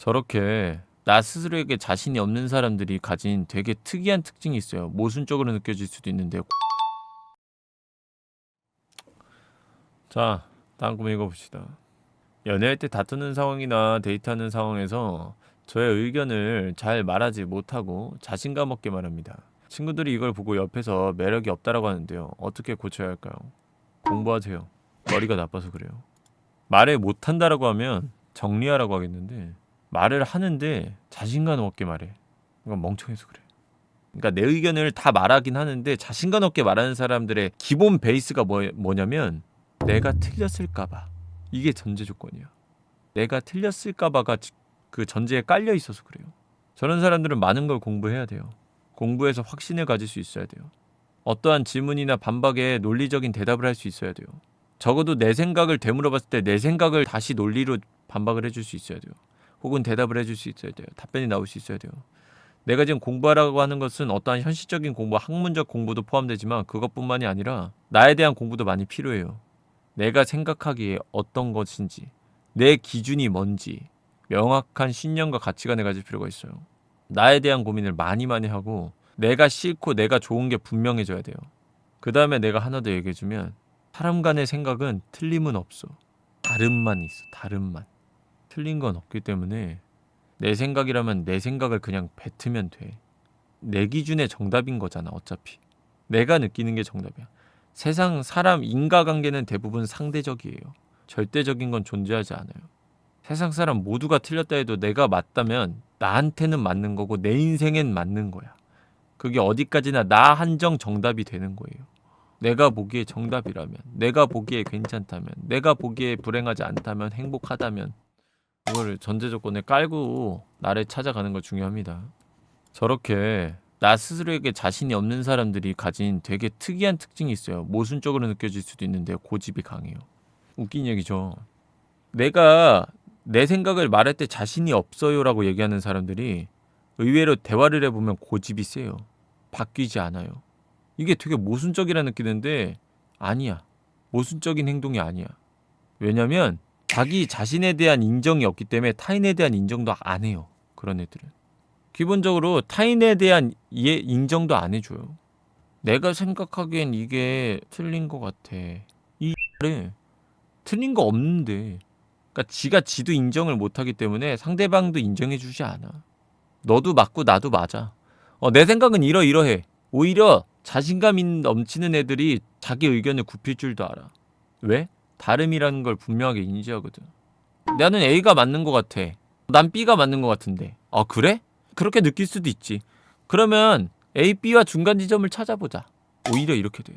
저렇게 나 스스로에게 자신이 없는 사람들이 가진 되게 특이한 특징이 있어요. 모순적으로 느껴질 수도 있는데. 자, 다음 거 읽어봅시다. 연애할 때 다투는 상황이나 데이트하는 상황에서 저의 의견을 잘 말하지 못하고 자신감 없게 말합니다. 친구들이 이걸 보고 옆에서 매력이 없다라고 하는데요. 어떻게 고쳐야 할까요? 공부하세요. 머리가 나빠서 그래요. 말을 못한다라고 하면 정리하라고 하겠는데, 말을 하는데 자신감 없게 말해. 이건 멍청해서 그래. 그러니까 내 의견을 다 말하긴 하는데 자신감 없게 말하는 사람들의 기본 베이스가 뭐냐면 내가 틀렸을까봐. 이게 전제 조건이야. 내가 틀렸을까봐가 그 전제에 깔려 있어서 그래요. 저런 사람들은 많은 걸 공부해야 돼요. 공부해서 확신을 가질 수 있어야 돼요. 어떠한 질문이나 반박에 논리적인 대답을 할 수 있어야 돼요. 적어도 내 생각을 되물어봤을 때 내 생각을 다시 논리로 반박을 해줄 수 있어야 돼요. 혹은 대답을 해줄 수 있어야 돼요. 답변이 나올 수 있어야 돼요. 내가 지금 공부하라고 하는 것은 어떠한 현실적인 공부, 학문적 공부도 포함되지만 그것뿐만이 아니라 나에 대한 공부도 많이 필요해요. 내가 생각하기에 어떤 것인지, 내 기준이 뭔지 명확한 신념과 가치관을 가질 필요가 있어요. 나에 대한 고민을 많이 하고 내가 싫고 내가 좋은 게 분명해져야 돼요. 그 다음에 내가 하나 더 얘기해주면 사람 간의 생각은 틀림은 없어. 다름만 있어. 다름만. 틀린 건 없기 때문에 내 생각이라면 내 생각을 그냥 뱉으면 돼. 내 기준의 정답인 거잖아 어차피. 내가 느끼는 게 정답이야. 세상 사람 인과관계는 대부분 상대적이에요. 절대적인 건 존재하지 않아요. 세상 사람 모두가 틀렸다 해도 내가 맞다면 나한테는 맞는 거고 내 인생엔 맞는 거야. 그게 어디까지나 나 한정 정답이 되는 거예요. 내가 보기에 정답이라면, 내가 보기에 괜찮다면, 내가 보기에 불행하지 않다면, 행복하다면 이거를 전제 조건에 깔고 나를 찾아가는 거 중요합니다. 저렇게 나 스스로에게 자신이 없는 사람들이 가진 되게 특이한 특징이 있어요. 모순적으로 느껴질 수도 있는데 고집이 강해요. 웃긴 얘기죠. 내가 내 생각을 말할 때 자신이 없어요라고 얘기하는 사람들이 의외로 대화를 해보면 고집이 세요. 바뀌지 않아요. 이게 되게 모순적이라 느끼는데 아니야. 모순적인 행동이 아니야. 왜냐면 자기 자신에 대한 인정이 없기 때문에 타인에 대한 인정도 안 해요. 그런 애들은. 기본적으로 타인에 대한 인정도 안 해줘요. 내가 생각하기엔 이게 틀린 것 같아. 이 말에 틀린 거 없는데. 그러니까 지가 지도 인정을 못하기 때문에 상대방도 인정해주지 않아. 너도 맞고 나도 맞아. 내 생각은 이러이러해. 오히려 자신감 넘치는 애들이 자기 의견을 굽힐 줄도 알아. 왜? 다름이라는 걸 분명하게 인지하거든. 나는 A가 맞는 것 같아. 난 B가 맞는 것 같은데. 그래? 그렇게 느낄 수도 있지. 그러면 A, B와 중간 지점을 찾아보자. 오히려 이렇게 돼.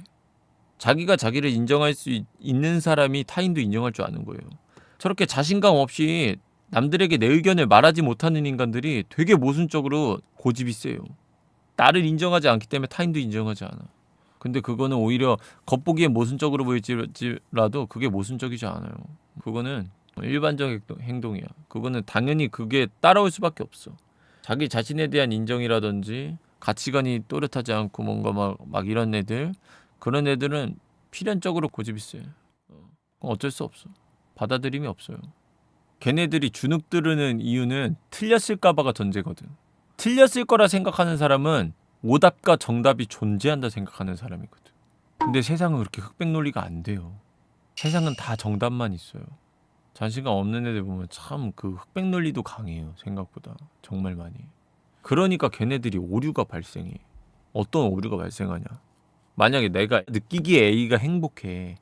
자기가 자기를 인정할 수 있는 사람이 타인도 인정할 줄 아는 거예요. 저렇게 자신감 없이 남들에게 내 의견을 말하지 못하는 인간들이 되게 모순적으로 고집이 세요. 나를 인정하지 않기 때문에 타인도 인정하지 않아. 근데 그거는 오히려 겉보기엔 모순적으로 보일지라도 그게 모순적이지 않아요. 그거는 일반적 행동이야. 그거는 당연히 그게 따라올 수밖에 없어. 자기 자신에 대한 인정이라든지 가치관이 또렷하지 않고 뭔가 막 이런 애들, 그런 애들은 필연적으로 고집이 세. 어쩔 수 없어. 받아들임이 없어요. 걔네들이 주눅 들으는 이유는 틀렸을까봐가 전제거든. 틀렸을 거라 생각하는 사람은 오답과 정답이 존재한다 생각하는 사람이거든. 근데 세상은 그렇게 흑백 논리가 안 돼요. 세상은 다 정답만 있어요. 자신감 없는 애들 보면 참 그 흑백 논리도 강해요. 생각보다 정말 많이. 그러니까 걔네들이 오류가 발생해. 어떤 오류가 발생하냐? 만약에 내가 느끼기에 A가 행복해.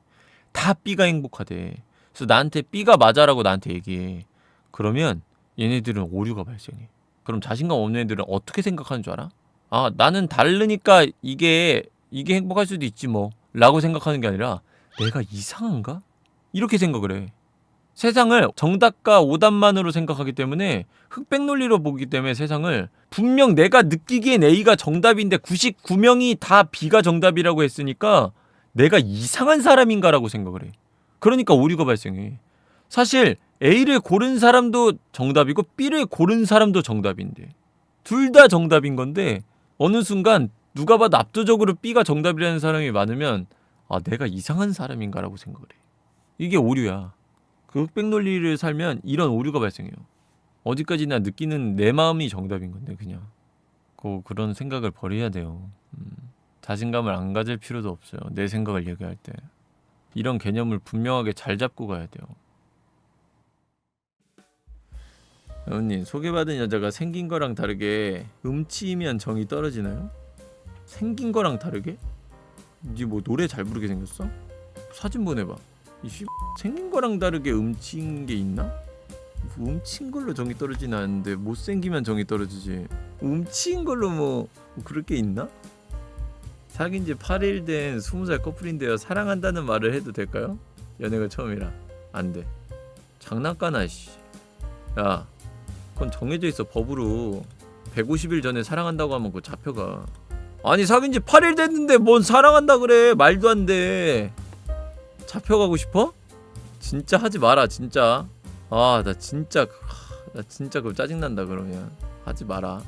다 B가 행복하대. 그래서 나한테 B가 맞아라고 나한테 얘기해. 그러면 얘네들은 오류가 발생해. 그럼 자신감 없는 애들은 어떻게 생각하는 줄 알아? 나는 다르니까 이게 행복할 수도 있지 뭐 라고 생각하는 게 아니라 내가 이상한가? 이렇게 생각을 해. 세상을 정답과 오답만으로 생각하기 때문에 흑백 논리로 보기 때문에 세상을 분명 내가 느끼기엔 A가 정답인데 99명이 다 B가 정답이라고 했으니까 내가 이상한 사람인가라고 생각을 해. 그러니까 오류가 발생해. 사실 A를 고른 사람도 정답이고 B를 고른 사람도 정답인데 둘 다 정답인 건데 어느 순간 누가 봐도 압도적으로 B가 정답이라는 사람이 많으면 내가 이상한 사람인가라고 생각을 해. 이게 오류야. 그 흑백 논리를 살면 이런 오류가 발생해요. 어디까지나 느끼는 내 마음이 정답인 건데 그냥 그런 생각을 버려야 돼요. 자신감을 안 가질 필요도 없어요. 내 생각을 얘기할 때 이런 개념을 분명하게 잘 잡고 가야 돼요. 여우님, 소개받은 여자가 생긴 거랑 다르게 음치이면 정이 떨어지나요? 생긴 거랑 다르게? 니 뭐 노래 잘 부르게 생겼어? 사진 보내봐. 이 생긴 거랑 다르게 음치인 게 있나? 음치인 걸로 정이 떨어지는 않는데 못생기면 정이 떨어지지. 음치인 걸로 뭐 그럴 게 있나? 사귄 지 8일 된 20살 커플인데요. 사랑한다는 말을 해도 될까요? 연애가 처음이라. 안 돼. 장난까나 씨. 야, 그건 정해져 있어 법으로. 150일 전에 사랑한다고 하면 그거 잡혀가. 아니 사귄 지 8일 됐는데 뭔 사랑한다 그래. 말도 안 돼. 잡혀가고 싶어? 진짜 하지 마라 진짜. 나 진짜 그거 짜증난다 그러면. 하지 마라.